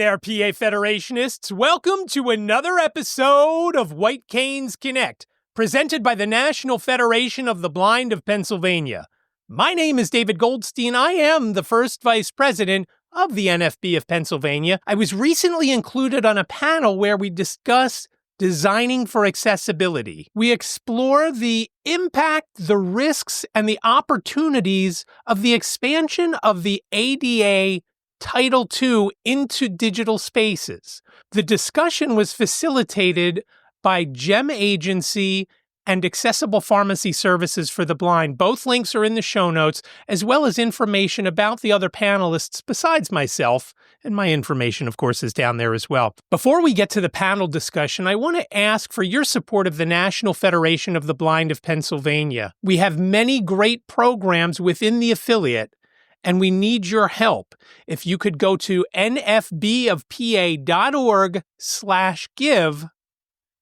there, PA Federationists. Welcome to another episode of White Canes Connect, presented by the National Federation of the Blind of Pennsylvania. My name is David Goldstein. I am the first vice president of the NFB of Pennsylvania. I was recently included on a panel where we discuss designing for accessibility. We explore the impact, the risks, and the opportunities of the expansion of the ADA Title II into digital spaces. The discussion was facilitated by GEM Agency and Accessible Pharmacy Services for the Blind. Both links are in the show notes, as well as information about the other panelists besides myself, and my information, of course, is down there as well. Before we get to the panel discussion, I want to ask for your support of the National Federation of the Blind of Pennsylvania. We have many great programs within the affiliate, and we need your help. If you could go to nfbofpa.org/give,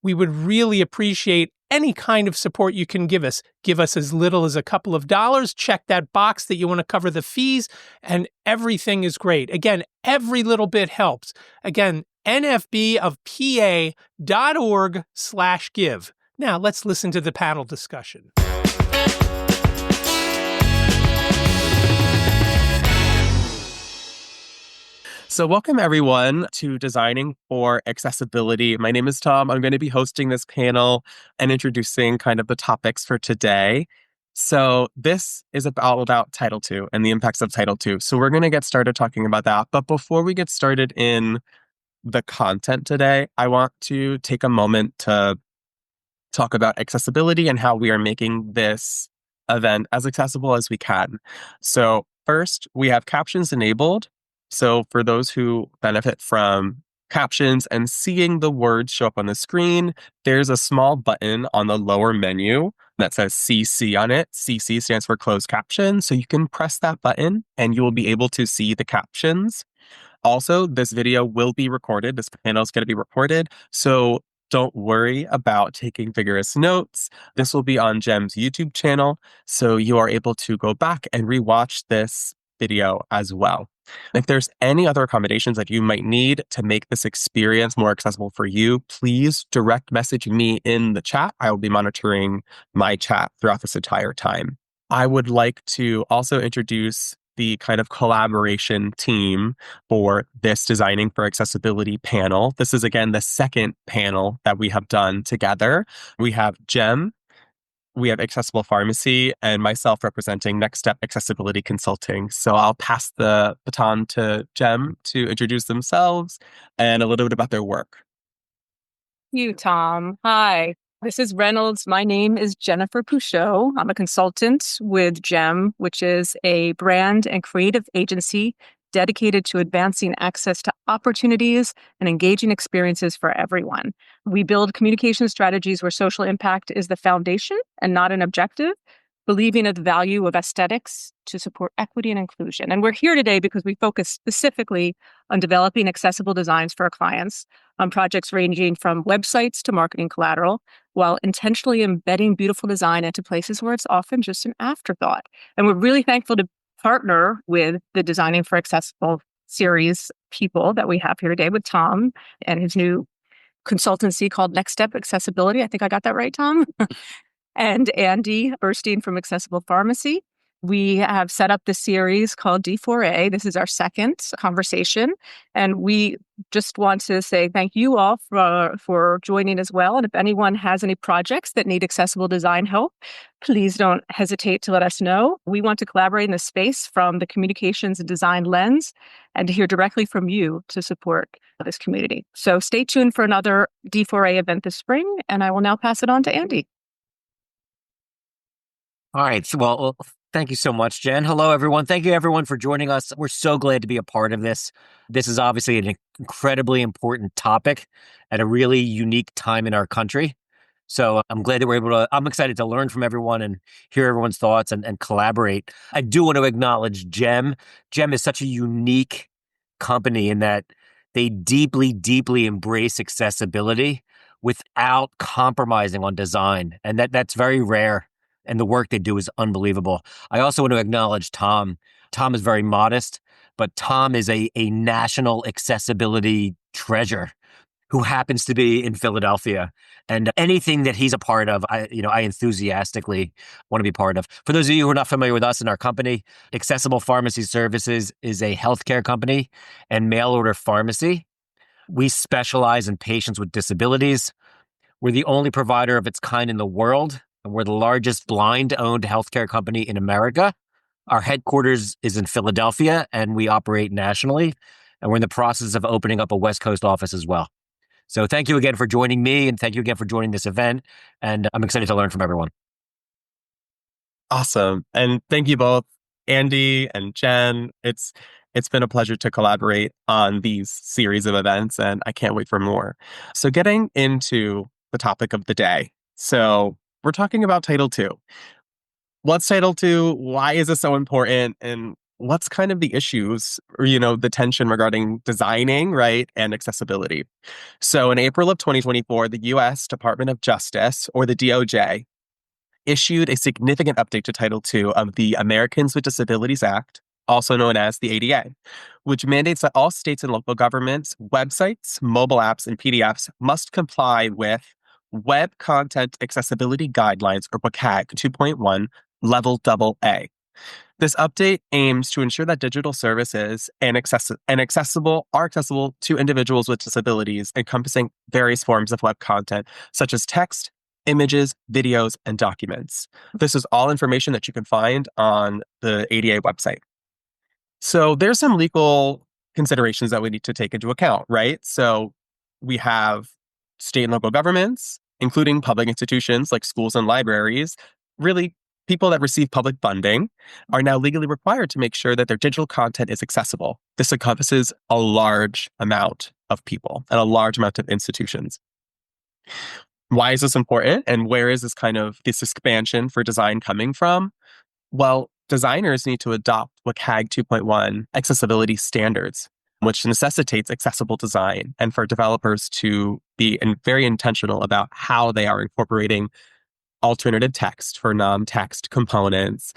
we would really appreciate any kind of support you can give us. Give us as little as a couple of dollars. Check that box that you want to cover the fees, and everything is great. Again, every little bit helps. Again, nfbofpa.org/give. Now, let's listen to the panel discussion. So welcome everyone to Designing for Accessibility. My name is Tom. I'm going to be hosting this panel and introducing kind of the topics for today. So this is all about Title II and the impacts of Title II. So we're going to get started talking about that. But before we get started in the content today, I want to take a moment to talk about accessibility and how we are making this event as accessible as we can. So first, we have captions enabled. So for those who benefit from captions and seeing the words show up on the screen, there's a small button on the lower menu that says CC on it. CC stands for closed caption. So you can press that button and you will be able to see the captions. Also, this video will be recorded. This panel is going to be recorded. So don't worry about taking vigorous notes. This will be on GEM's YouTube channel. So you are able to go back and rewatch this video as well. If there's any other accommodations that you might need to make this experience more accessible for you, please direct message me in the chat. I will be monitoring my chat throughout this entire time. I would like to also introduce the kind of collaboration team for this Designing for Accessibility panel. This is, again, the second panel that we have done together. We have GEM, we have Accessible Pharmacy, and myself representing Next Step Accessibility Consulting. So I'll pass the baton to GEM to introduce themselves and a little bit about their work. Thank you, Tom. Hi, this is Reynolds. My name is Jennifer Pouchot. I'm a consultant with GEM, which is a brand and creative agency dedicated to advancing access to opportunities and engaging experiences for everyone. We build communication strategies where social impact is the foundation and not an objective, believing in the value of aesthetics to support equity and inclusion. And we're here today because we focus specifically on developing accessible designs for our clients on projects ranging from websites to marketing collateral, while intentionally embedding beautiful design into places where it's often just an afterthought. And we're really thankful to partner with the Designing for Accessible series people that we have here today with Tom and his new consultancy called Next Step Accessibility. I think I got that right, Tom. And Andy Burstein from Accessible Pharmacy. We have set up this series called D4A. This is our second conversation. And we just want to say thank you all for joining as well. And if anyone has any projects that need accessible design help, please don't hesitate to let us know. We want to collaborate in this space from the communications and design lens and to hear directly from you to support this community. So stay tuned for another D4A event this spring. And I will now pass it on to Andy. All right. So, well, thank you so much, Jen. Hello, everyone. Thank you, everyone, for joining us. We're so glad to be a part of this. This is obviously an incredibly important topic at a really unique time in our country. So I'm glad that I'm excited to learn from everyone and hear everyone's thoughts and collaborate. I do want to acknowledge GEM. GEM is such a unique company in that they deeply, deeply embrace accessibility without compromising on design. And that's very rare. And the work they do is unbelievable. I also want to acknowledge Tom. Tom is very modest, but Tom is a national accessibility treasure who happens to be in Philadelphia. And anything that he's a part of, I enthusiastically want to be part of. For those of you who are not familiar with us and our company, Accessible Pharmacy Services is a healthcare company and mail order pharmacy. We specialize in patients with disabilities. We're the only provider of its kind in the world, and we're the largest blind-owned healthcare company in America. Our headquarters is in Philadelphia, and we operate nationally, and we're in the process of opening up a West Coast office as well. So thank you again for joining me, and thank you again for joining this event, and I'm excited to learn from everyone. Awesome. And thank you both, Andy and Jen. It's been a pleasure to collaborate on these series of events, and I can't wait for more. So getting into the topic of the day. So we're talking about Title II. What's Title II? Why is this so important? And what's kind of the issues or, the tension regarding designing, right, and accessibility? So in April of 2024, the U.S. Department of Justice, or the DOJ, issued a significant update to Title II of the Americans with Disabilities Act, also known as the ADA, which mandates that all states and local governments, websites, mobile apps, and PDFs must comply with Web Content Accessibility Guidelines, or WCAG 2.1, Level AA. This update aims to ensure that digital services are accessible to individuals with disabilities, encompassing various forms of web content, such as text, images, videos, and documents. This is all information that you can find on the ADA website. So there's some legal considerations that we need to take into account, right? So we have state and local governments, including public institutions like schools and libraries. Really, people that receive public funding are now legally required to make sure that their digital content is accessible. This encompasses a large amount of people and a large amount of institutions. Why is this important? And where is this expansion for design coming from? Well, designers need to adopt WCAG 2.1 accessibility standards, which necessitates accessible design, and for developers to be very intentional about how they are incorporating alternative text for non-text components,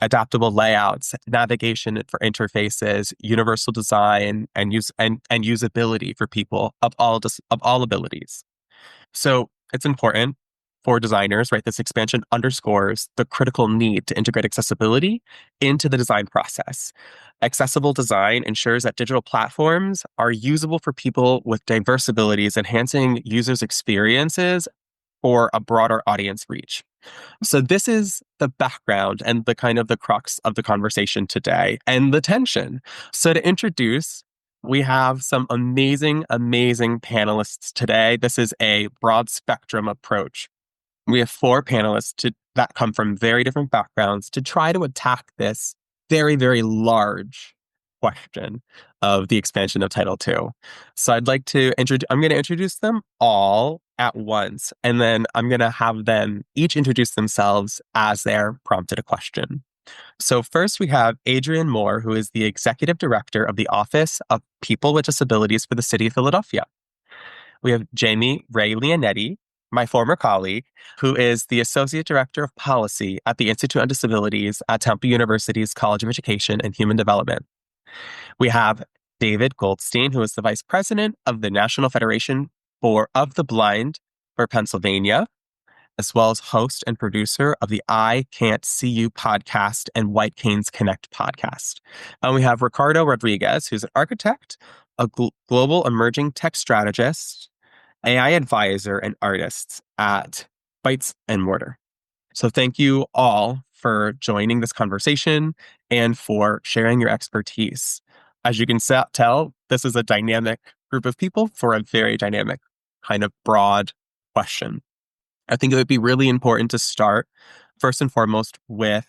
adaptable layouts, navigation for interfaces, universal design, and usability for people of all abilities. So it's important for designers, right? This expansion underscores the critical need to integrate accessibility into the design process. Accessible design ensures that digital platforms are usable for people with diverse abilities, enhancing users' experiences for a broader audience reach. So this is the background and the crux of the conversation today and the tension. So to introduce, we have some amazing panelists today. This is a broad spectrum approach. We have 4 panelists that come from very different backgrounds to try to attack this very, very large question of the expansion of Title II. So I'm going to introduce them all at once, and then I'm going to have them each introduce themselves as they're prompted a question. So first we have Adrienne Moore, who is the Executive Director of the Office of People with Disabilities for the City of Philadelphia. We have Jamie Ray-Leonetti, my former colleague, who is the Associate Director of Policy at the Institute on Disabilities at Temple University's College of Education and Human Development. We have David Goldstein, who is the Vice President of the National Federation of the Blind for Pennsylvania, as well as host and producer of the I Can't See You podcast and White Canes Connect podcast. And we have Ricardo Rodríguez, who's an architect, a global emerging tech strategist, AI advisor, and artist at Bytes and Mortar. So thank you all for joining this conversation and for sharing your expertise. As you can tell, this is a dynamic group of people for a very dynamic, kind of broad question. I think it would be really important to start, first and foremost, with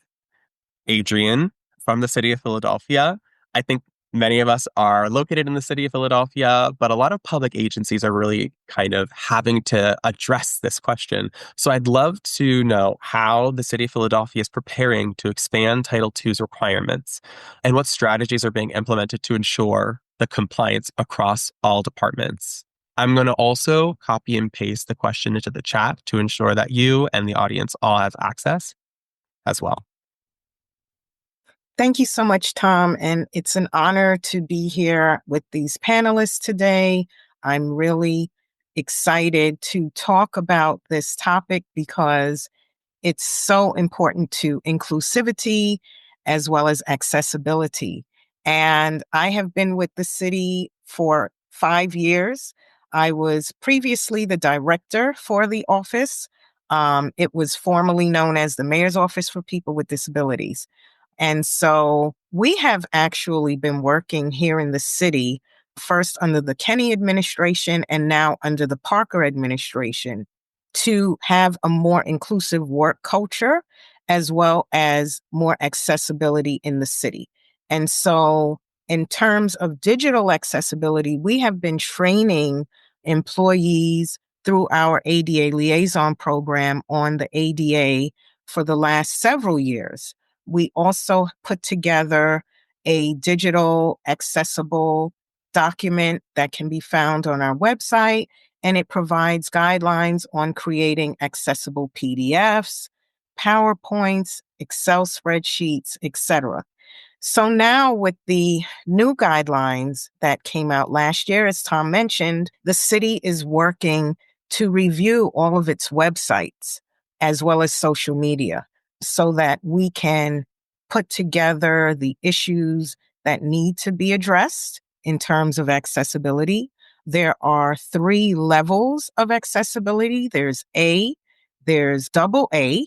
Adrienne from the city of Philadelphia. I think many of us are located in the city of Philadelphia, but a lot of public agencies are really kind of having to address this question. So I'd love to know how the city of Philadelphia is preparing to expand Title II's requirements and what strategies are being implemented to ensure the compliance across all departments. I'm going to also copy and paste the question into the chat to ensure that you and the audience all have access as well. Thank you so much, Tom. And it's an honor to be here with these panelists today. I'm really excited to talk about this topic because it's so important to inclusivity as well as accessibility. And I have been with the city for 5 years. I was previously the director for the office. It was formerly known as the Mayor's Office for People with Disabilities. And so we have actually been working here in the city, first under the Kenny administration and now under the Parker administration, to have a more inclusive work culture as well as more accessibility in the city. And so, in terms of digital accessibility, we have been training employees through our ADA liaison program on the ADA for the last several years. We also put together a digital accessible document that can be found on our website, and it provides guidelines on creating accessible PDFs, PowerPoints, Excel spreadsheets, etc. So now with the new guidelines that came out last year, as Tom mentioned, the city is working to review all of its websites as well as social media so that we can put together the issues that need to be addressed in terms of accessibility. There are 3 levels of accessibility. There's A, there's double A,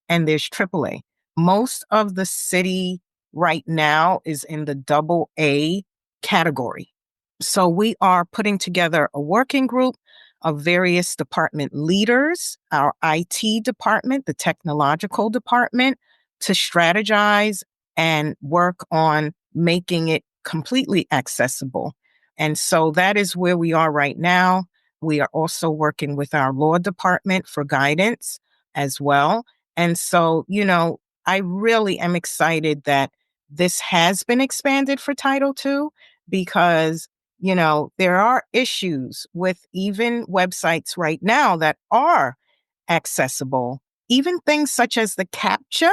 and there's triple A. Most of the city right now is in the double A category. So we are putting together a working group of various department leaders, our IT department, the technological department, to strategize and work on making it completely accessible. And so that is where we are right now. We are also working with our law department for guidance as well. And so, I really am excited that this has been expanded for Title II because, there are issues with even websites right now that are accessible, even things such as the CAPTCHA,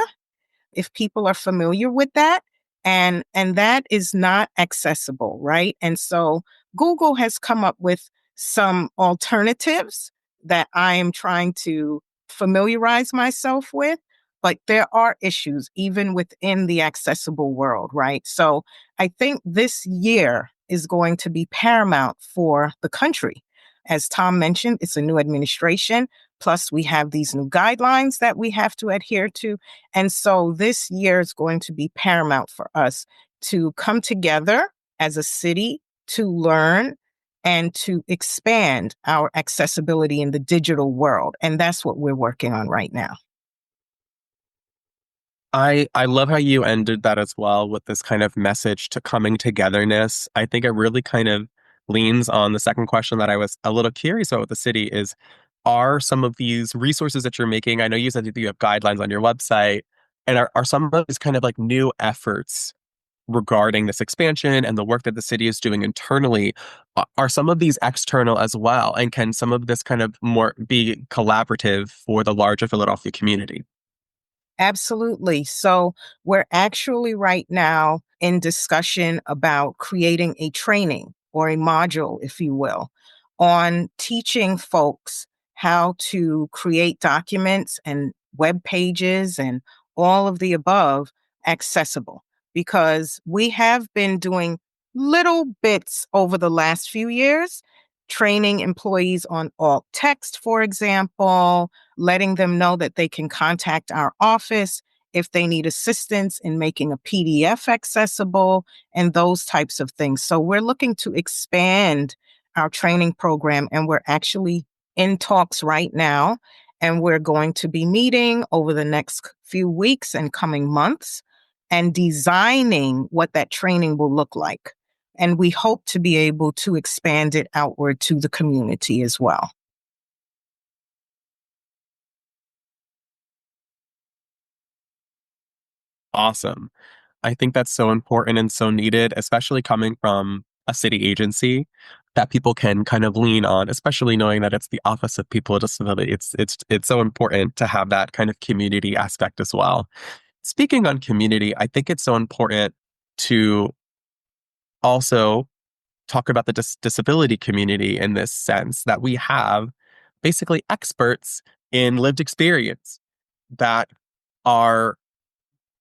if people are familiar with that, and that is not accessible, right? And so Google has come up with some alternatives that I am trying to familiarize myself with, but there are issues even within the accessible world, right? So I think this year is going to be paramount for the country. As Tom mentioned, it's a new administration. Plus, we have these new guidelines that we have to adhere to. And so this year is going to be paramount for us to come together as a city to learn and to expand our accessibility in the digital world. And that's what we're working on right now. I love how you ended that as well with this kind of message to coming togetherness. I think it really kind of leans on the second question that I was a little curious about with the city is, are some of these resources that you're making, I know you said that you have guidelines on your website, and are some of these kind of like new efforts regarding this expansion and the work that the city is doing internally, are some of these external as well? And can some of this kind of more be collaborative for the larger Philadelphia community? Absolutely. So we're actually right now in discussion about creating a training or a module, if you will, on teaching folks how to create documents and web pages and all of the above accessible. Because we have been doing little bits over the last few years, training employees on alt text, for example, letting them know that they can contact our office if they need assistance in making a PDF accessible and those types of things. So we're looking to expand our training program, and we're actually in talks right now. And we're going to be meeting over the next few weeks and coming months and designing what that training will look like. And we hope to be able to expand it outward to the community as well. Awesome. I think that's so important and so needed, especially coming from a city agency that people can kind of lean on, especially knowing that it's the Office of People with Disability. It's so important to have that kind of community aspect as well. speaking on community, I think it's so important to also talk about the disability community in this sense that we have basically experts in lived experience that are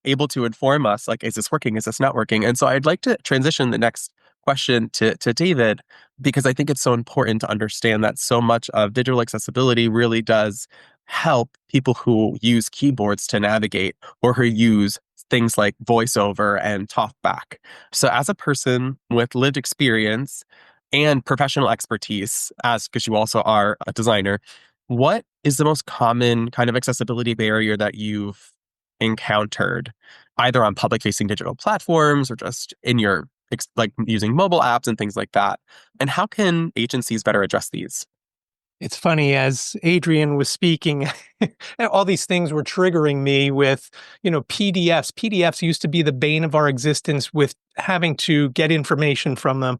able to inform us, like, is this working? Is this not working? And so I'd like to transition the next question to David, because I think it's so important to understand that so much of digital accessibility really does help people who use keyboards to navigate or who use things like voiceover and talkback. So as a person with lived experience and professional expertise, as because you also are a designer, what is the most common kind of accessibility barrier that you've encountered, either on public facing digital platforms or just in your like using mobile apps and things like that? And how can agencies better address these? It's funny, as Adrian was speaking, all these things were triggering me with, PDFs. PDFs used to be the bane of our existence with having to get information from them.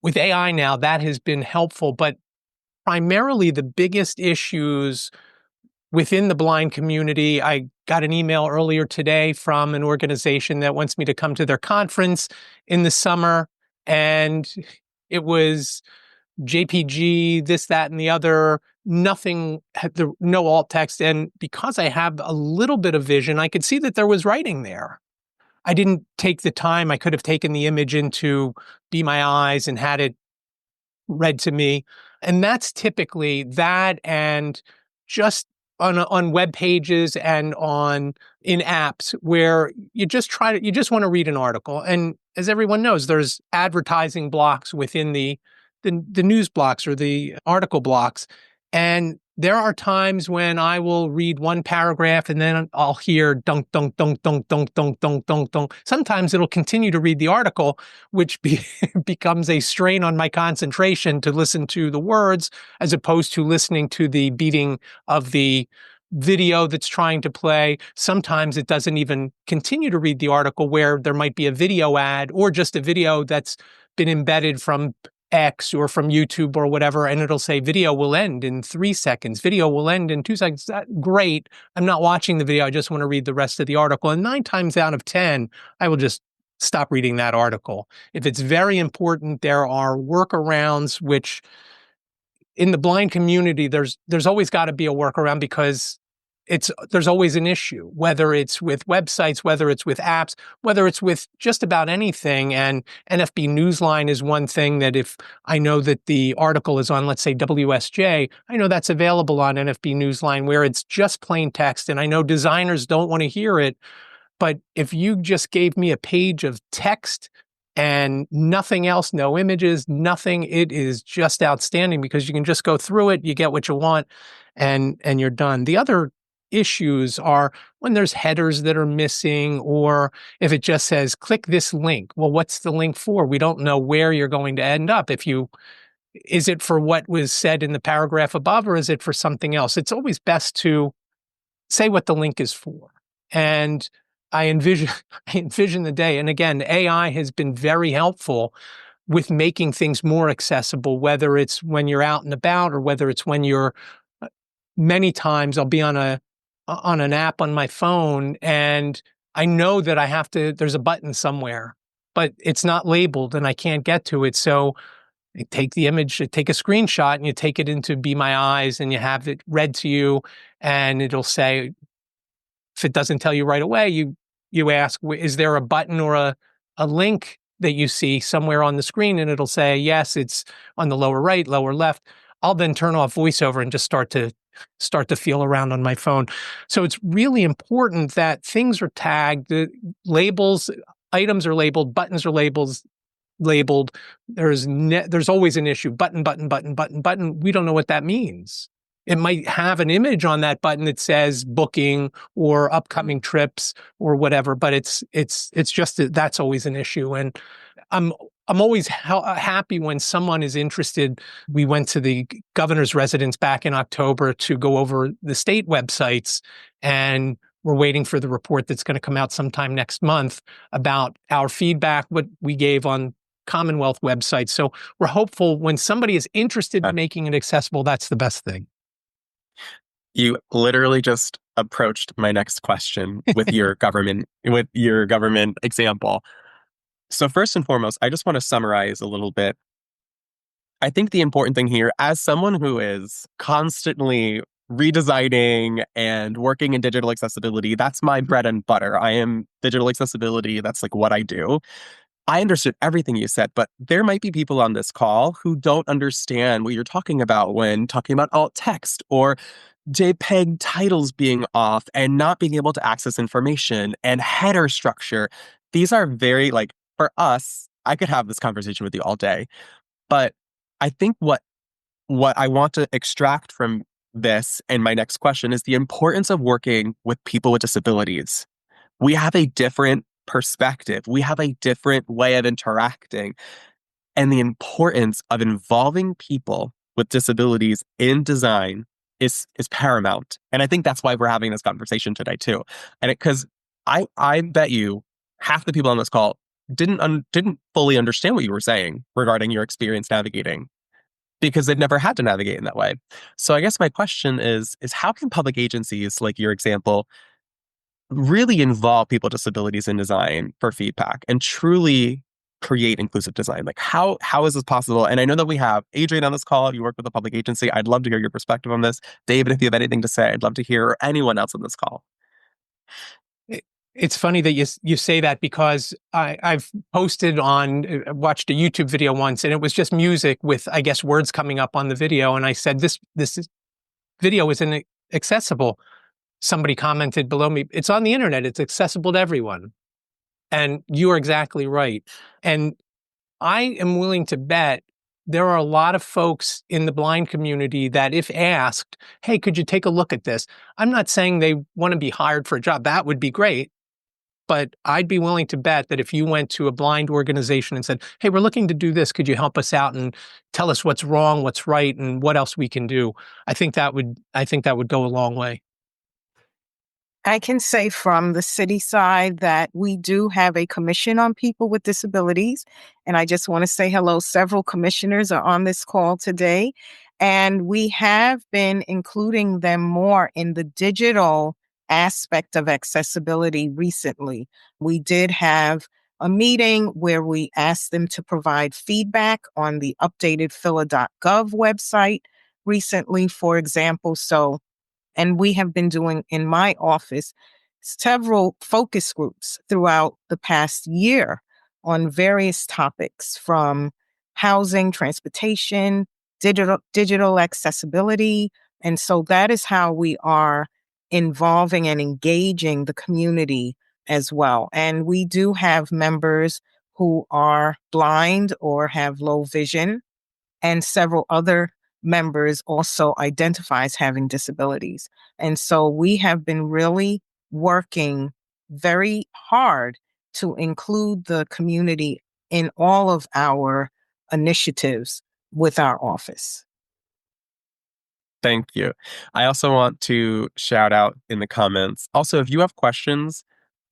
With AI now, that has been helpful, but primarily the biggest issues within the blind community. I got an email earlier today from an organization that wants me to come to their conference in the summer, and it was JPG, this, that, and the other, nothing, no alt text. And because I have a little bit of vision, I could see that there was writing there. I didn't take the time. I could have taken the image into Be My Eyes and had it read to me. And that's typically that, and just on web pages and in apps where you just want to read an article. And as everyone knows, there's advertising blocks within the news blocks or the article blocks. And there are times when I will read one paragraph and then I'll hear dunk, dunk, dunk, dunk, dunk, dunk, dunk, dunk, dunk. Sometimes it'll continue to read the article, which becomes a strain on my concentration to listen to the words as opposed to listening to the beating of the video that's trying to play. Sometimes it doesn't even continue to read the article, where there might be a video ad or just a video that's been embedded from X or from YouTube or whatever, and it'll say video will end in 3 seconds, video will end in 2 seconds. Great. I'm not watching the video. I just want to read the rest of the article. And 9 times out of 10, I will just stop reading that article. If it's very important, there are workarounds, which in the blind community, there's always got to be a workaround, because there's always an issue, whether it's with websites, whether it's with apps, whether it's with just about anything. And NFB Newsline is one thing that if I know that the article is on, let's say, WSJ, I know that's available on NFB Newsline, where it's just plain text. And I know designers don't want to hear it, but if you just gave me a page of text and nothing else, no images, nothing, it is just outstanding, because you can just go through it, you get what you want, and you're done. The other issues are when there's headers that are missing, or if it just says click this link. Well, what's the link for? We don't know where you're going to end up. Is it for what was said in the paragraph above, or is it for something else? It's always best to say what the link is for. And I envision the day. And again, AI has been very helpful with making things more accessible, whether it's when you're out and about or whether it's when you're, many times I'll be on an app on my phone and I know that there's a button somewhere, but it's not labeled and I can't get to it. So I take the image, I take a screenshot, and you take it into Be My Eyes and you have it read to you, and it'll say, if it doesn't tell you right away, you ask, is there a button or a link that you see somewhere on the screen? And it'll say, yes, it's on the lower right, lower left. I'll then turn off voiceover and just start to feel around on my phone. So it's really important that things are tagged, the labels, items are labeled, buttons are labeled. There's always an issue. Button, button, button, button, button. We don't know what that means. It might have an image on that button that says booking or upcoming trips or whatever, but it's just that's always an issue. And I'm always happy when someone is interested. We went to the governor's residence back in October to go over the state websites, and we're waiting for the report that's going to come out sometime next month about our feedback, what we gave on Commonwealth websites. So we're hopeful when somebody is interested in making it accessible, that's the best thing. You literally just approached my next question with your government example. So first and foremost, I just want to summarize a little bit. I think the important thing here, as someone who is constantly redesigning and working in digital accessibility, that's my bread and butter. I am digital accessibility. That's like what I do. I understood everything you said, but there might be people on this call who don't understand what you're talking about when talking about alt text or JPEG titles being off and not being able to access information and header structure. These are very, like, for us, I could have this conversation with you all day, but I think what I want to extract from this and my next question is the importance of working with people with disabilities. We have a different perspective. We have a different way of interacting. And the importance of involving people with disabilities in design is paramount. And I think that's why we're having this conversation today too. And because I bet you half the people on this call didn't fully understand what you were saying regarding your experience navigating because they've never had to navigate in that way. So I guess my question is how can public agencies, like your example, really involve people with disabilities in design for feedback and truly create inclusive design? Like how is this possible? And I know that we have Adrian on this call. You work with a public agency. I'd love to hear your perspective on this. David, if you have anything to say, I'd love to hear, or anyone else on this call. It's funny that you say that because I've posted watched a YouTube video once, and it was just music with, I guess, words coming up on the video. And I said, this video isn't accessible. Somebody commented below me, it's on the internet. It's accessible to everyone. And you are exactly right. And I am willing to bet there are a lot of folks in the blind community that if asked, hey, could you take a look at this? I'm not saying they want to be hired for a job. That would be great. But I'd be willing to bet that if you went to a blind organization and said, hey, we're looking to do this, could you help us out and tell us what's wrong, what's right, and what else we can do? I think that would go a long way. I can say from the city side that we do have a commission on people with disabilities. And I just want to say hello. Several commissioners are on this call today. And we have been including them more in the digital aspect of accessibility recently. We did have a meeting where we asked them to provide feedback on the updated phila.gov website recently, for example. And we have been doing in my office several focus groups throughout the past year on various topics from housing, transportation, digital accessibility. And so that is how we are involving and engaging the community as well. And we do have members who are blind or have low vision, and several other members also identify as having disabilities. And so we have been really working very hard to include the community in all of our initiatives with our office. Thank you. I also want to shout out in the comments. Also, if you have questions,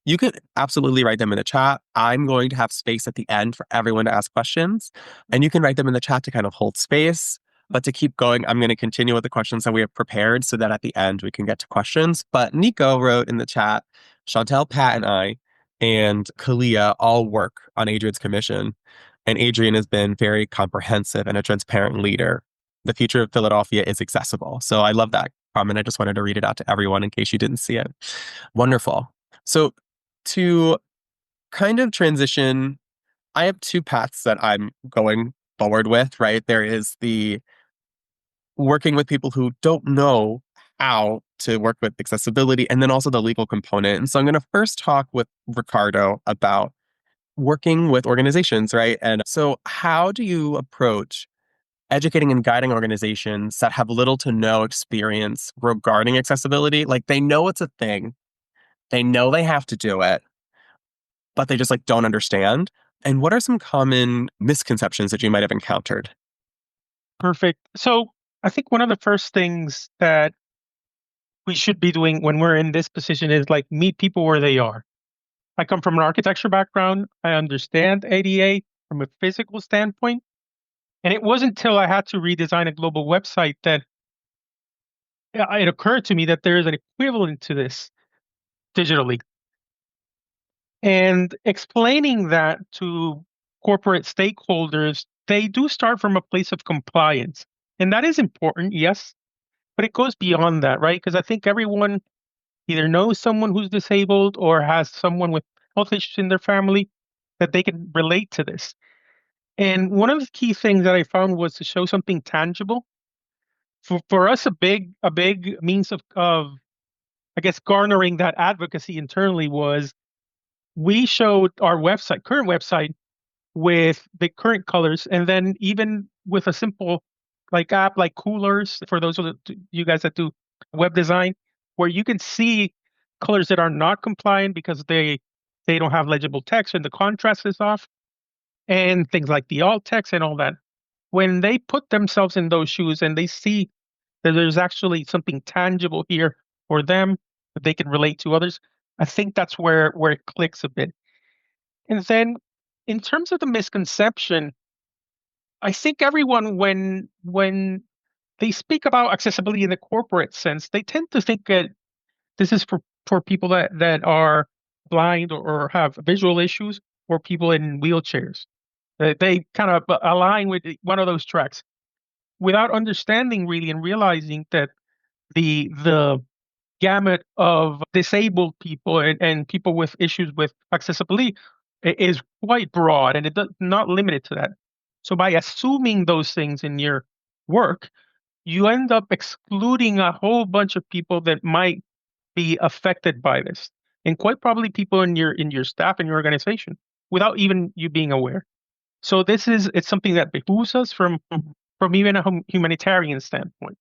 you could absolutely write them in the chat. I'm going to have space at the end for everyone to ask questions, and you can write them in the chat to kind of hold space. But to keep going, I'm going to continue with the questions that we have prepared so that at the end we can get to questions. But Nico wrote in the chat, Chantel, Pat, and I, and Kalia all work on Adrian's commission. And Adrian has been very comprehensive and a transparent leader. The future of Philadelphia is accessible. So I love that comment. I just wanted to read it out to everyone in case you didn't see it. Wonderful. So to kind of transition, I have two paths that I'm going forward with, right? There is the working with people who don't know how to work with accessibility, and then also the legal component. And so I'm going to first talk with Ricardo about working with organizations, right? And so how do you approach educating and guiding organizations that have little to no experience regarding accessibility? Like, they know it's a thing, they know they have to do it, but they just like don't understand. And what are some common misconceptions that you might have encountered? Perfect. So I think one of the first things that we should be doing when we're in this position is like meet people where they are. I come from an architecture background. I understand ADA from a physical standpoint. And it wasn't until I had to redesign a global website that it occurred to me that there is an equivalent to this digitally. And explaining that to corporate stakeholders, they do start from a place of compliance. And that is important, yes, but it goes beyond that, right? Because I think everyone either knows someone who's disabled or has someone with health issues in their family that they can relate to this. And one of the key things that I found was to show something tangible. For us, a big means of I guess garnering that advocacy internally was we showed our current website with the current colors, and then even with a simple app like Coolers for those of you guys that do web design, where you can see colors that are not compliant because they don't have legible text and the contrast is off, and things like the alt text and all that. When they put themselves in those shoes and they see that there's actually something tangible here for them that they can relate to others, I think that's where it clicks a bit. And then in terms of the misconception, I think everyone when they speak about accessibility in the corporate sense, they tend to think that this is for people that are blind or have visual issues or people in wheelchairs. They kind of align with one of those tracks without understanding really and realizing that the gamut of disabled people and people with issues with accessibility is quite broad, and it does not limited to that. So by assuming those things in your work, you end up excluding a whole bunch of people that might be affected by this, and quite probably people in your staff and your organization without even you being aware. So it's something that behooves us from even a humanitarian standpoint.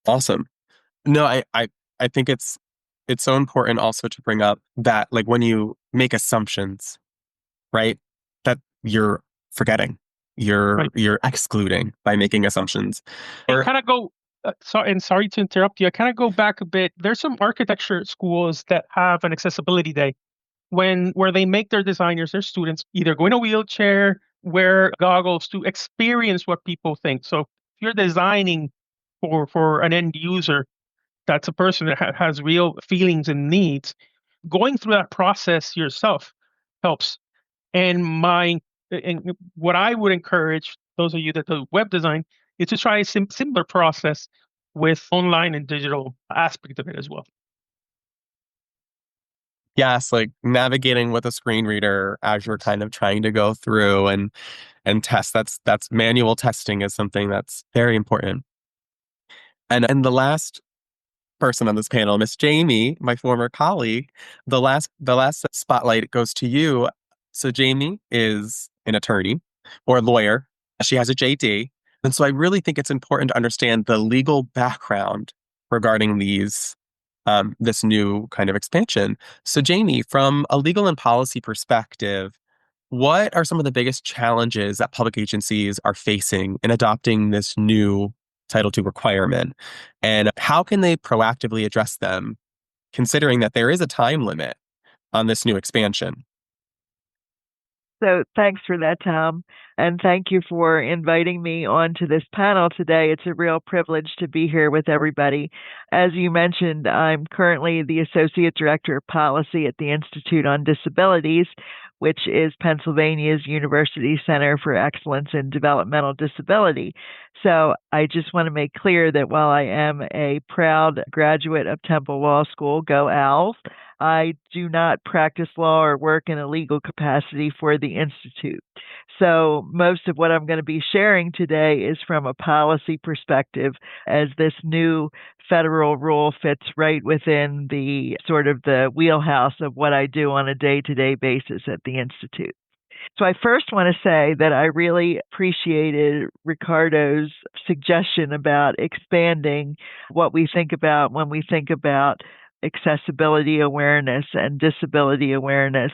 Awesome. No, I think it's so important also to bring up that like when you make assumptions, right, that you're forgetting, Right. you're excluding by making assumptions. And kind of go, sorry to interrupt you. I kind of go back a bit. There's some architecture schools that have an accessibility day where they make their designers, their students, either go in a wheelchair, wear goggles to experience what people think. So if you're designing for an end user, that's a person that has real feelings and needs. Going through that process yourself helps. And what I would encourage those of you that do web design is to try a similar process with online and digital aspect of it as well. Yes, like navigating with a screen reader as you're kind of trying to go through and test. That's manual testing is something that's very important. And the last person on this panel, Miss Jamie, my former colleague, the last spotlight goes to you. So Jamie is an attorney or a lawyer. She has a JD. And so I really think it's important to understand the legal background regarding this new kind of expansion. So Jamie, from a legal and policy perspective, what are some of the biggest challenges that public agencies are facing in adopting this new Title II requirement? And how can they proactively address them, considering that there is a time limit on this new expansion? So thanks for that, Tom. And thank you for inviting me onto this panel today. It's a real privilege to be here with everybody. As you mentioned, I'm currently the Associate Director of Policy at the Institute on Disabilities, which is Pennsylvania's University Center for Excellence in Developmental Disability. So I just want to make clear that while I am a proud graduate of Temple Law School, go Owls, I do not practice law or work in a legal capacity for the Institute. So most of what I'm going to be sharing today is from a policy perspective, as this new federal rule fits right within the sort of the wheelhouse of what I do on a day-to-day basis at the Institute. So I first want to say that I really appreciated Ricardo's suggestion about expanding what we think about when we think about accessibility awareness and disability awareness,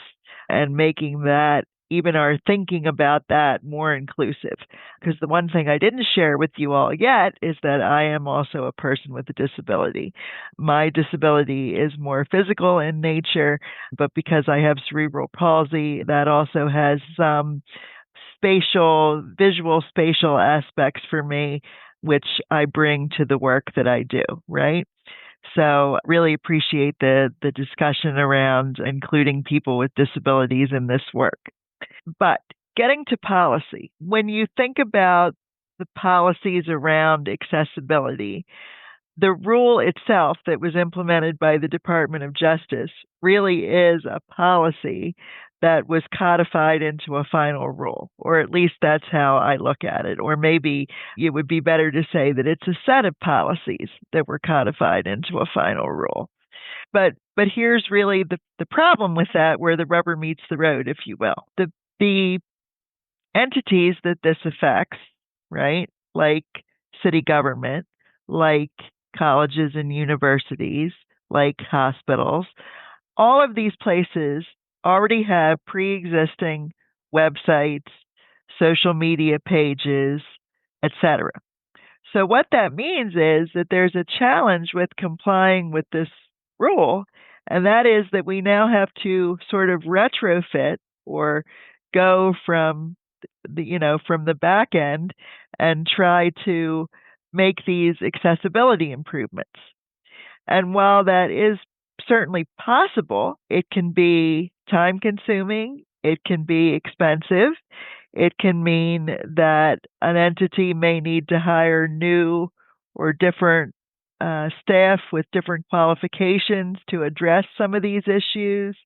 and making that, even our thinking about that, more inclusive. Because the one thing I didn't share with you all yet is that I am also a person with a disability. My disability is more physical in nature, but because I have cerebral palsy, that also has some visual spatial aspects for me, which I bring to the work that I do, right? So really appreciate the discussion around including people with disabilities in this work. But getting to policy, when you think about the policies around accessibility, the rule itself that was implemented by the Department of Justice really is a policy that was codified into a final rule, or at least that's how I look at it. Or maybe it would be better to say that it's a set of policies that were codified into a final rule. But here's really the problem with that, where the rubber meets the road, if you will. The entities that this affects, right, like city government, like colleges and universities, like hospitals, all of these places already have pre-existing websites, social media pages, etc. So what that means is that there's a challenge with complying with this rule, and that is that we now have to sort of retrofit or go from the back end and try to make these accessibility improvements. And while that is certainly possible, it can be time consuming, it can be expensive, it can mean that an entity may need to hire new or different staff with different qualifications to address some of these issues.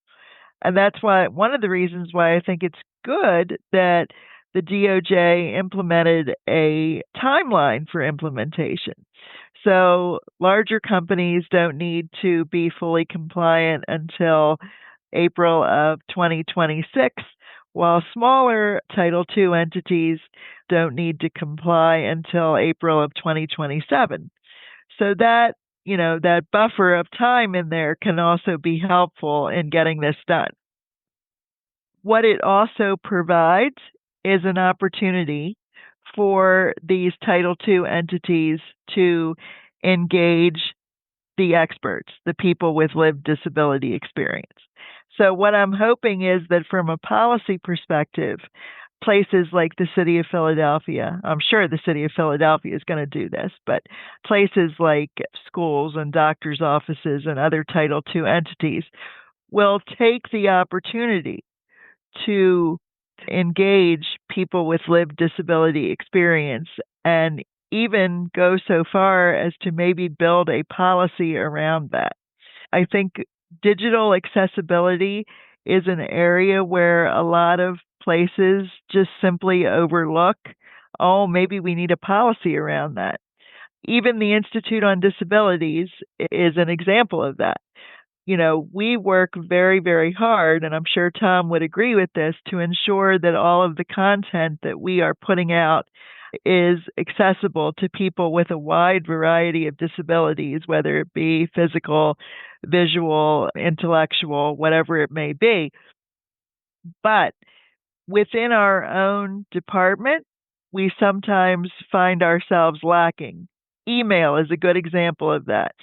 And that's why one of the reasons why I think it's good that the DOJ implemented a timeline for implementation. So larger companies don't need to be fully compliant until April of 2026, while smaller Title II entities don't need to comply until April of 2027. So that, that buffer of time in there can also be helpful in getting this done. What it also provides is an opportunity for these Title II entities to engage the experts, the people with lived disability experience. So what I'm hoping is that from a policy perspective, places like the City of Philadelphia, I'm sure the City of Philadelphia is going to do this, but places like schools and doctors' offices and other Title II entities will take the opportunity to engage people with lived disability experience and even go so far as to maybe build a policy around that. I think digital accessibility is an area where a lot of places just simply overlook, oh, maybe we need a policy around that. Even the Institute on Disabilities is an example of that. We work very, very hard, and I'm sure Tom would agree with this, to ensure that all of the content that we are putting out is accessible to people with a wide variety of disabilities, whether it be physical, visual, intellectual, whatever it may be. But within our own department, we sometimes find ourselves lacking. Email is a good example of that.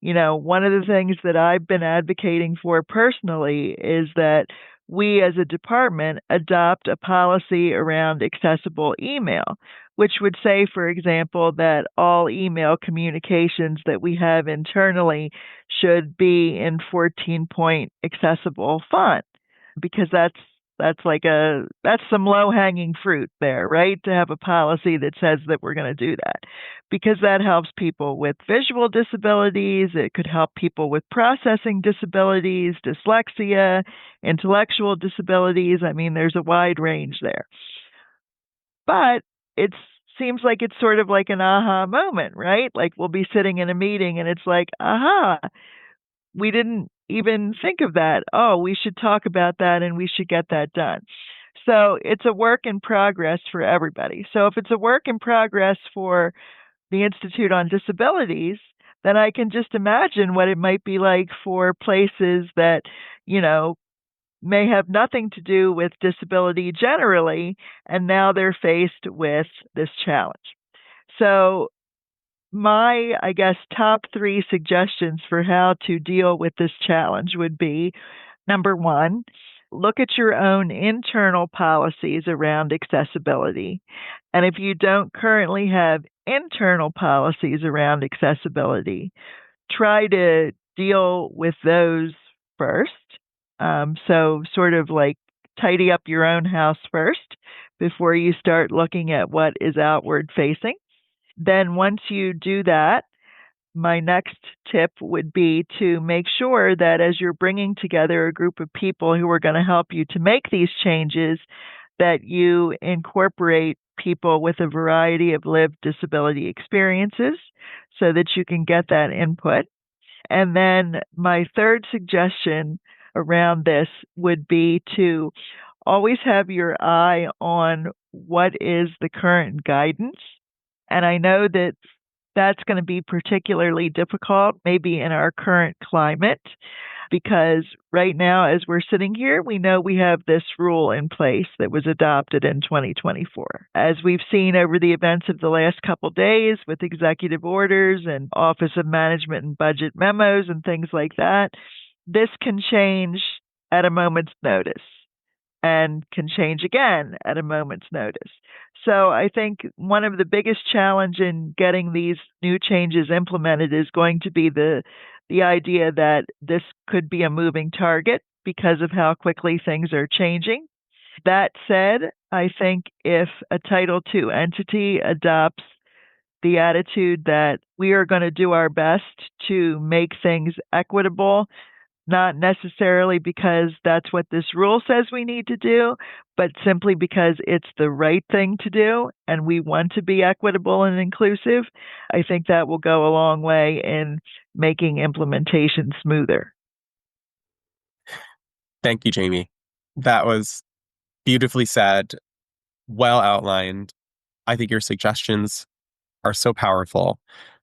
One of the things that I've been advocating for personally is that we as a department adopt a policy around accessible email, which would say, for example, that all email communications that we have internally should be in 14-point accessible font, because that's some low-hanging fruit there, right? To have a policy that says that we're going to do that, because that helps people with visual disabilities. It could help people with processing disabilities, dyslexia, intellectual disabilities. I mean, there's a wide range there. But it seems like it's sort of like an aha moment, right? Like we'll be sitting in a meeting and it's like, aha, we didn't even think of that. Oh, we should talk about that and we should get that done. So it's a work in progress for everybody. So if it's a work in progress for the Institute on Disabilities, then I can just imagine what it might be like for places that, may have nothing to do with disability generally, and now they're faced with this challenge. So my, top 3 suggestions for how to deal with this challenge would be, number 1, look at your own internal policies around accessibility. And if you don't currently have internal policies around accessibility, try to deal with those first. So, sort of like tidy up your own house first before you start looking at what is outward facing. Then, once you do that, my next tip would be to make sure that as you're bringing together a group of people who are going to help you to make these changes, that you incorporate people with a variety of lived disability experiences so that you can get that input. And then my third suggestion around this would be to always have your eye on what is the current guidance. And I know that that's going to be particularly difficult, maybe in our current climate, because right now, as we're sitting here, we know we have this rule in place that was adopted in 2024. As we've seen over the events of the last couple of days with executive orders and Office of Management and Budget memos and things like that, this can change at a moment's notice and can change again at a moment's notice. So I think one of the biggest challenge in getting these new changes implemented is going to be the idea that this could be a moving target because of how quickly things are changing. That said, I think if a Title II entity adopts the attitude that we are going to do our best to make things equitable, not necessarily because that's what this rule says we need to do, but simply because it's the right thing to do and we want to be equitable and inclusive, I think that will go a long way in making implementation smoother. Thank you, Jamie. That was beautifully said, well outlined. I think your suggestions are so powerful.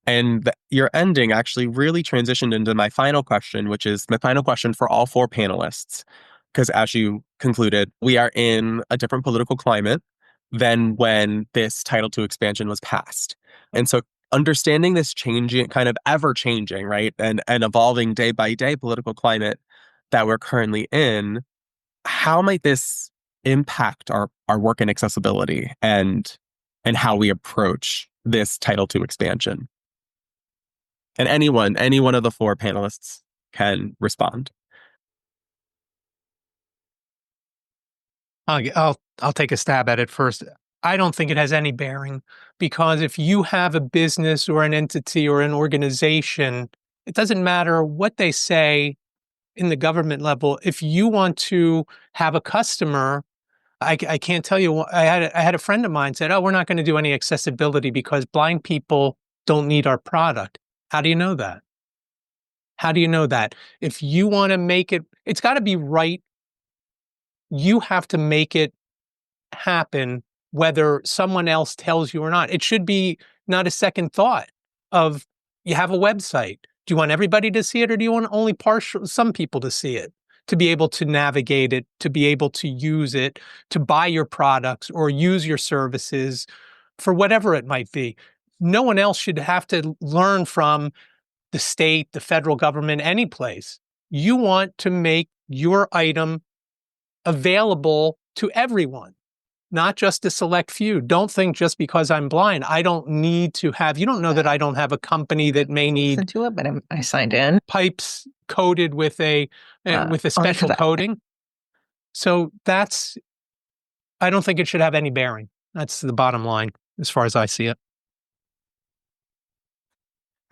And your ending actually really transitioned into my final question, which is my final question for all four panelists. Because as you concluded, we are in a different political climate than when this Title II expansion was passed. And so understanding this changing, kind of ever changing, right, and evolving day by day political climate that we're currently in, how might this impact our work in accessibility and how we approach this Title II expansion? And any one of the four panelists can respond. I'll take a stab at it first. I don't think it has any bearing, because if you have a business or an entity or an organization, it doesn't matter what they say in the government level. If you want to have a customer, I can't tell you. I had a friend of mine said, "Oh, we're not going to do any accessibility because blind people don't need our product." How do you know that? How do you know that? If you want to make it, it's got to be right. You have to make it happen whether someone else tells you or not. It should be not a second thought of, you have a website. Do you want everybody to see it, or do you want only some people to see it, to be able to navigate it, to be able to use it, to buy your products or use your services for whatever it might be? No one else should have to learn from the state, the federal government, any place. You want to make your item available to everyone, not just a select few. Don't think just because I'm blind, I don't need to have, you don't know that I don't have a company that may need to it, but I signed in. Pipes coated with a special coating. So I don't think it should have any bearing. That's the bottom line as far as I see it.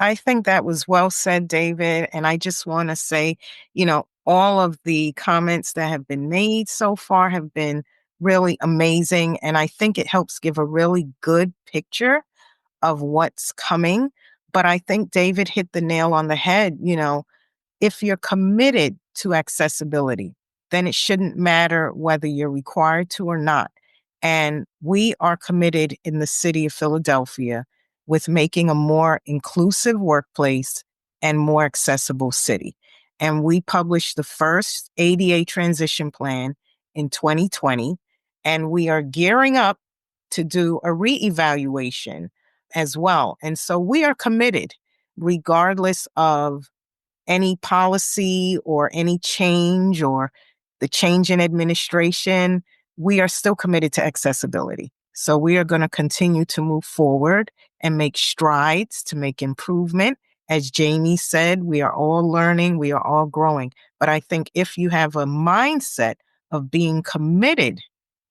I think that was well said, David. And I just want to say, all of the comments that have been made so far have been really amazing. And I think it helps give a really good picture of what's coming. But I think David hit the nail on the head. If you're committed to accessibility, then it shouldn't matter whether you're required to or not. And we are committed in the city of Philadelphia with making a more inclusive workplace and more accessible city. And we published the first ADA transition plan in 2020, and we are gearing up to do a reevaluation as well. And so we are committed, regardless of any policy or any change or the change in administration, we are still committed to accessibility. So we are going to continue to move forward and make strides to make improvement. As Jamie said, we are all learning, we are all growing. But I think if you have a mindset of being committed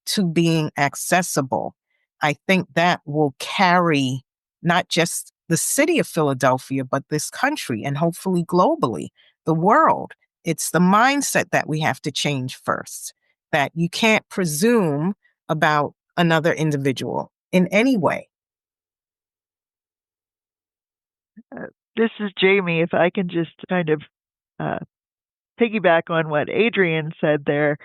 to being accessible, I think that will carry not just the city of Philadelphia, but this country and hopefully globally, the world. It's the mindset that we have to change first, that you can't presume about another individual in any way. This is Jamie. If I can just kind of piggyback on what Adrian said there,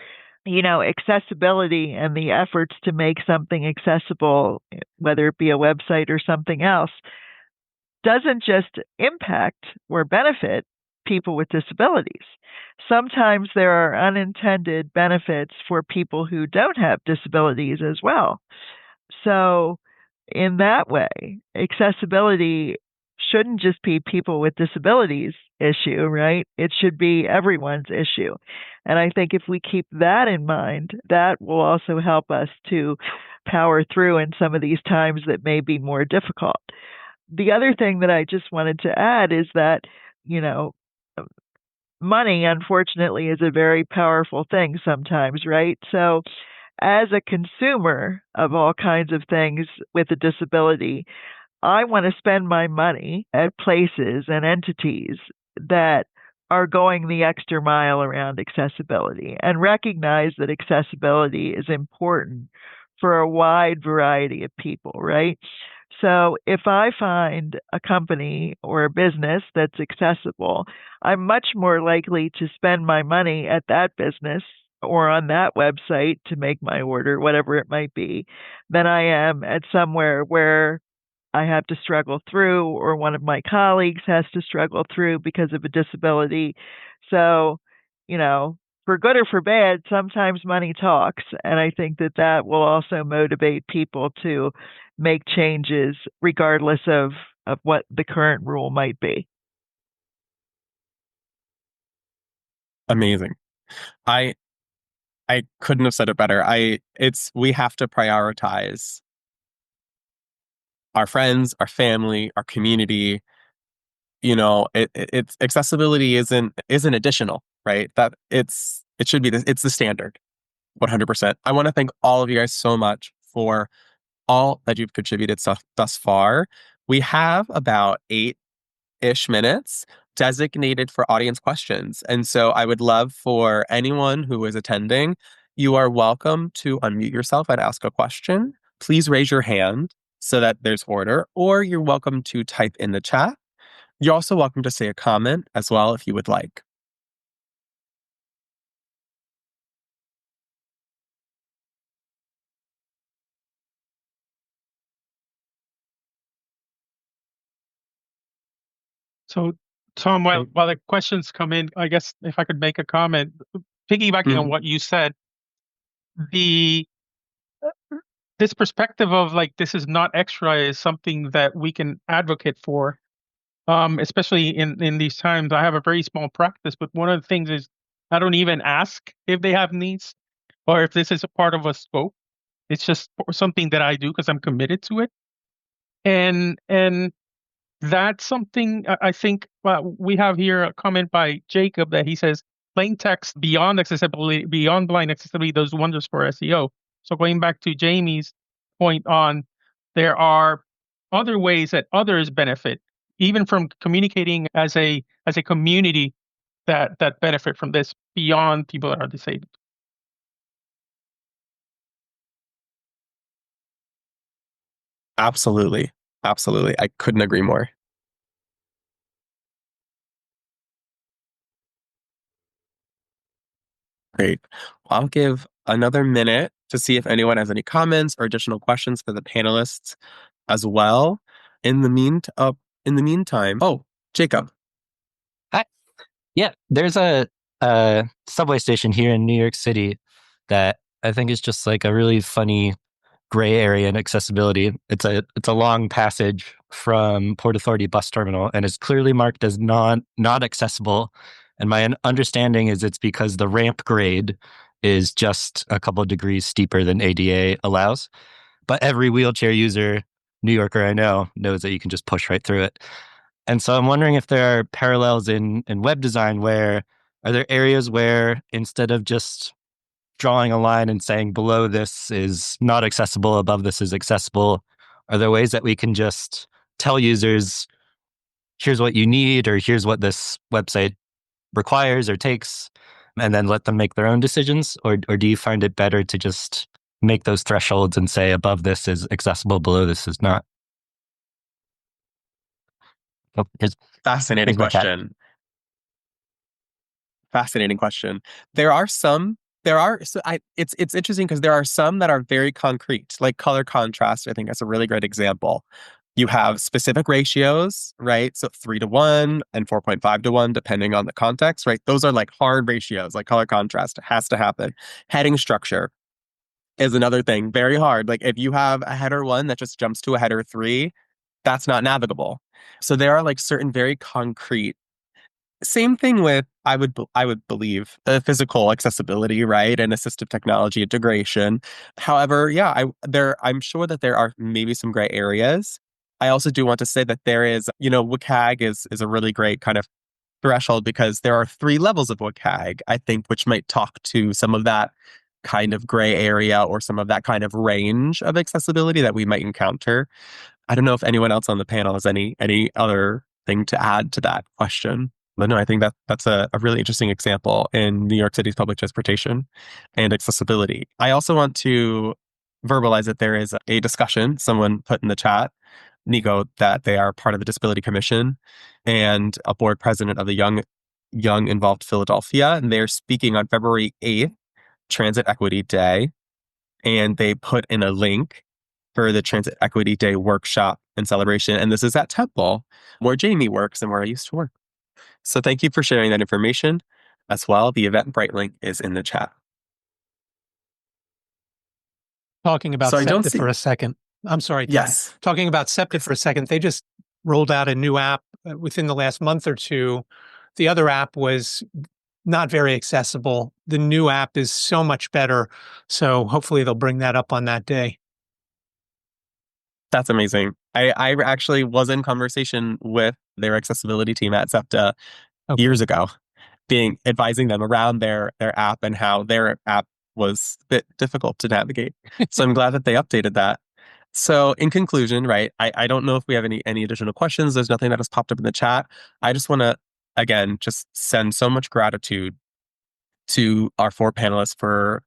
accessibility and the efforts to make something accessible, whether it be a website or something else, doesn't just impact or benefit people with disabilities. Sometimes there are unintended benefits for people who don't have disabilities as well. So in that way, accessibility shouldn't just be people with disabilities issue, right? It should be everyone's issue. And I think if we keep that in mind, that will also help us to power through in some of these times that may be more difficult. The other thing that I just wanted to add is that, money, unfortunately, is a very powerful thing sometimes, right? So as a consumer of all kinds of things with a disability, I want to spend my money at places and entities that are going the extra mile around accessibility and recognize that accessibility is important for a wide variety of people, right? So if I find a company or a business that's accessible, I'm much more likely to spend my money at that business or on that website to make my order, whatever it might be, than I am at somewhere where I have to struggle through or one of my colleagues has to struggle through because of a disability. So, for good or for bad, sometimes money talks. And I think that that will also motivate people to make changes regardless of what the current rule might be. Amazing. I couldn't have said it better. We have to prioritize our friends, our family, our community. It's accessibility isn't additional, right? It should be it's the standard, 100%. I want to thank all of you guys so much for all that you've contributed thus far. We have about 8-ish minutes designated for audience questions. And so I would love for anyone who is attending, you are welcome to unmute yourself and ask a question. Please raise your hand so that there's order, or you're welcome to type in the chat. You're also welcome to say a comment as well if you would like. So, Tom, while the questions come in, I guess if I could make a comment, piggybacking on what you said, this perspective of like this is not extra is something that we can advocate for, especially in these times. I have a very small practice, but one of the things is I don't even ask if they have needs or if this is a part of a scope. It's just something that I do because I'm committed to it, and that's something I think we have here a comment by Jacob that he says plain text beyond accessibility, beyond blind accessibility does wonders for SEO. So going back to Jamie's point on there are other ways that others benefit, even from communicating as a community that benefit from this beyond people that are disabled. Absolutely. Absolutely. I couldn't agree more. Great. I'll give another minute to see if anyone has any comments or additional questions for the panelists as well. In the meantime, Jacob. Hi. Yeah, there's a subway station here in New York City that I think is just like a really funny gray area in accessibility. It's a long passage from Port Authority bus terminal, and it's clearly marked as not accessible. And my understanding is it's because the ramp grade is just a couple of degrees steeper than ADA allows. But every wheelchair user, New Yorker I know, knows that you can just push right through it. And so I'm wondering if there are parallels in web design where are there areas where instead of just drawing a line and saying below this is not accessible, above this is accessible, are there ways that we can just tell users, here's what you need, or here's what this website requires or takes, and then let them make their own decisions? Or do you find it better to just make those thresholds and say above this is accessible, below this is not? Oh, Fascinating here's my cat. question. Fascinating question. It's interesting because there are some that are very concrete, like color contrast. I think that's a really great example. You have specific ratios, right? So 3:1 and 4.5:1, depending on the context, right? Those are like hard ratios, like color contrast. It has to happen. Heading structure is another thing, very hard. Like if you have a header 1 that just jumps to a header 3, that's not navigable. So there are like certain very concrete. Same thing with, I would believe, physical accessibility, right, and assistive technology integration. However, yeah, I'm sure that there are maybe some gray areas. I also do want to say that there is, WCAG is a really great kind of threshold because there are 3 levels of WCAG, I think, which might talk to some of that kind of gray area or some of that kind of range of accessibility that we might encounter. I don't know if anyone else on the panel has any other thing to add to that question. But no, I think that's a really interesting example in New York City's public transportation and accessibility. I also want to verbalize that there is a discussion someone put in the chat, Nico, that they are part of the Disability Commission and a board president of the Young Involved Philadelphia. And they're speaking on February 8th, Transit Equity Day. And they put in a link for the Transit Equity Day workshop and celebration. And this is at Temple, where Jamie works and where I used to work. So thank you for sharing that information as well. The Eventbrite link is in the chat. Talking about SEPTA for a second. I'm sorry, Tom. Yes. Talking about SEPTA for a second, they just rolled out a new app within the last month or two. The other app was not very accessible. The new app is so much better. So hopefully they'll bring that up on that day. That's amazing. I actually was in conversation with their accessibility team at SEPTA years ago, advising them around their app and how their app was a bit difficult to navigate. So I'm glad that they updated that. So in conclusion, right, I don't know if we have any additional questions. There's nothing that has popped up in the chat. I just want to, again, just send so much gratitude to our 4 panelists for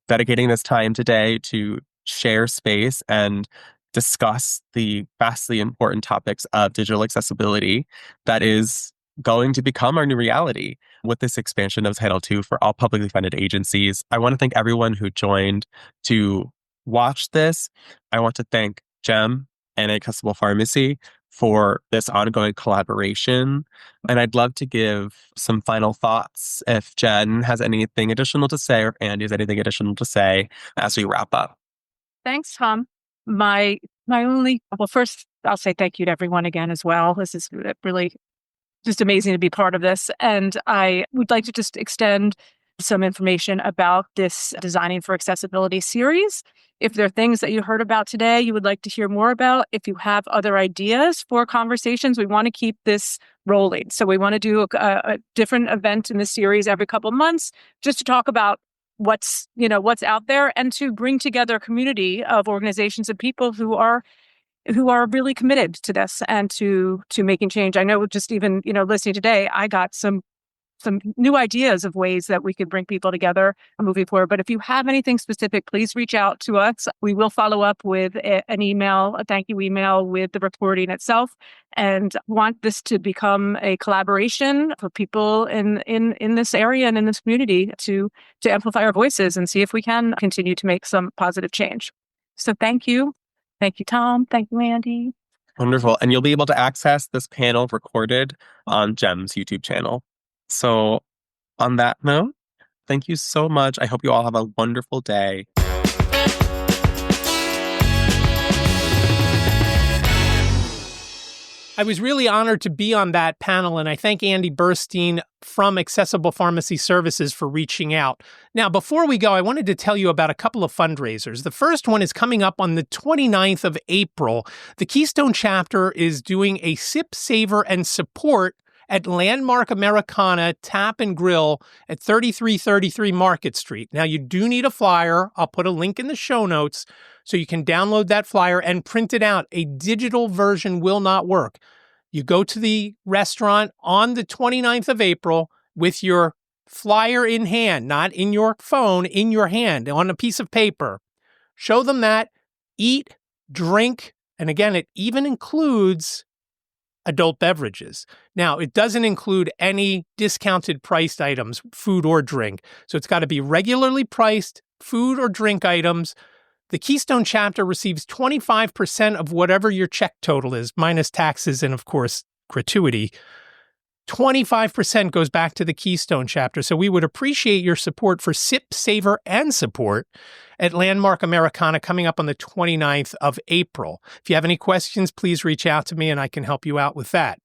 dedicating this time today to share space and discuss the vastly important topics of digital accessibility that is going to become our new reality with this expansion of Title II for all publicly funded agencies. I want to thank everyone who joined to watch this. I want to thank GEM and Accessible Pharmacy for this ongoing collaboration. And I'd love to give some final thoughts if Jen has anything additional to say or if Andy has anything additional to say as we wrap up. Thanks, Tom. First, I'll say thank you to everyone again as well. This is really just amazing to be part of this. And I would like to just extend some information about this Designing for Accessibility series. If there are things that you heard about today you would like to hear more about, if you have other ideas for conversations, we want to keep this rolling. So we want to do a different event in this series every couple of months just to talk about what's out there and to bring together a community of organizations and people who are really committed to this and to making change. I know just even, listening today, I got some new ideas of ways that we could bring people together moving forward. But if you have anything specific, please reach out to us. We will follow up with an email, a thank you email with the reporting itself, and want this to become a collaboration for people in this area and in this community to amplify our voices and see if we can continue to make some positive change. So thank you. Thank you, Tom. Thank you, Andy. Wonderful. And you'll be able to access this panel recorded on GEM's YouTube channel. So on that note, thank you so much. I hope you all have a wonderful day. I was really honored to be on that panel, and I thank Andy Burstein from Accessible Pharmacy Services for reaching out. Now, before we go, I wanted to tell you about a couple of fundraisers. The first one is coming up on the 29th of April. The Keystone chapter is doing a sip, savor, and support at Landmark Americana Tap and Grill at 3333 Market Street. Now, you do need a flyer. I'll put a link in the show notes so you can download that flyer and print it out. A digital version will not work. You go to the restaurant on the 29th of April with your flyer in hand, not in your phone, in your hand, on a piece of paper. Show them that, eat, drink, and again, it even includes adult beverages. Now, it doesn't include any discounted priced items, food or drink. So it's got to be regularly priced food or drink items. The Keystone chapter receives 25% of whatever your check total is, minus taxes and, of course, gratuity. 25% goes back to the Keystone chapter. So we would appreciate your support for Sip, Savor, and Support at Landmark Americana coming up on the 29th of April. If you have any questions, please reach out to me and I can help you out with that.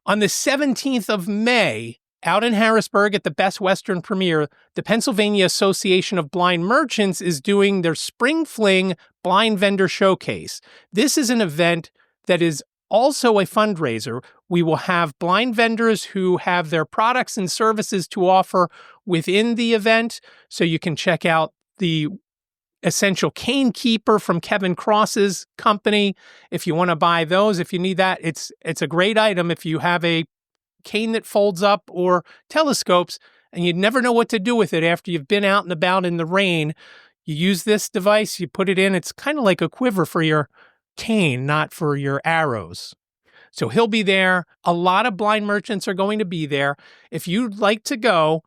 On the 17th of May, out in Harrisburg at the Best Western Premiere, the Pennsylvania Association of Blind Merchants is doing their Spring Fling Blind Vendor Showcase. This is an event that is also a fundraiser. We will have blind vendors who have their products and services to offer within the event. So you can check out the Essential Cane Keeper from Kevin Cross's company. If you want to buy those, if you need that, it's a great item. If you have a cane that folds up or telescopes and you never know what to do with it after you've been out and about in the rain, you use this device, you put it in. It's kind of like a quiver for your cane, not for your arrows. So he'll be there. A lot of blind merchants are going to be there. If you'd like to go,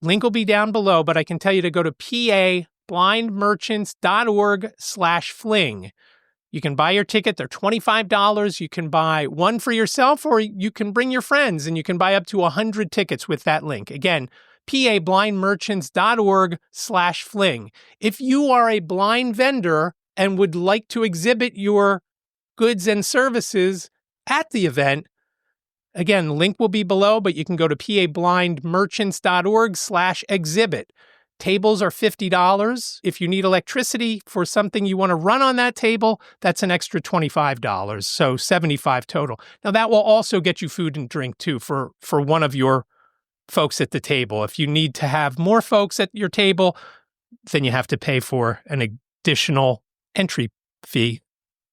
link will be down below, but I can tell you to go to pablindmerchants.org/fling. You can buy your ticket. They're $25. You can buy one for yourself, or you can bring your friends, and you can buy up to 100 tickets with that link. Again, pablindmerchants.org/fling. If you are a blind vendor and would like to exhibit your goods and services at the event, again, the link will be below, but you can go to pablindmerchants.org/exhibit. Tables are $50. If you need electricity for something you want to run on that table, that's an extra $25, so $75 total. Now, that will also get you food and drink, too, for one of your folks at the table. If you need to have more folks at your table, then you have to pay for an additional entry fee,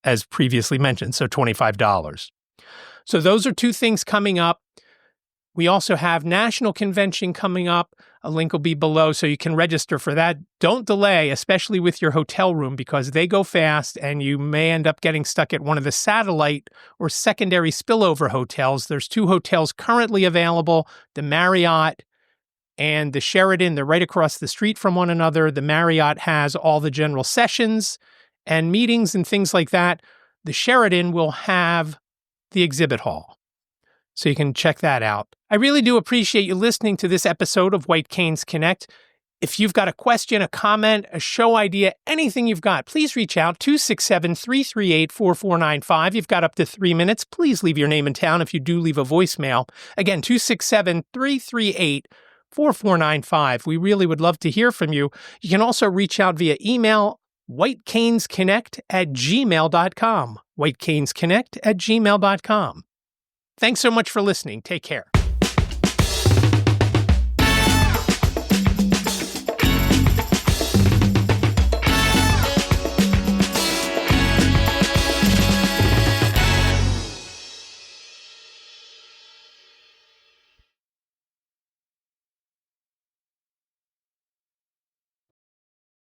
as previously mentioned, so $25. So those are two things coming up. We also have National Convention coming up. A link will be below so you can register for that. Don't delay, especially with your hotel room, because they go fast and you may end up getting stuck at one of the satellite or secondary spillover hotels. There's two hotels currently available, the Marriott and the Sheraton. They're right across the street from one another. The Marriott has all the general sessions and meetings and things like that. The Sheraton will have the exhibit hall. So you can check that out. I really do appreciate you listening to this episode of White Canes Connect. If you've got a question, a comment, a show idea, anything you've got, please reach out, 267-338-4495. You've got up to 3 minutes. Please leave your name and town if you do leave a voicemail. Again, 267-338-4495. We really would love to hear from you. You can also reach out via email, whitecanesconnect@gmail.com. whitecanesconnect@gmail.com. Thanks so much for listening. Take care.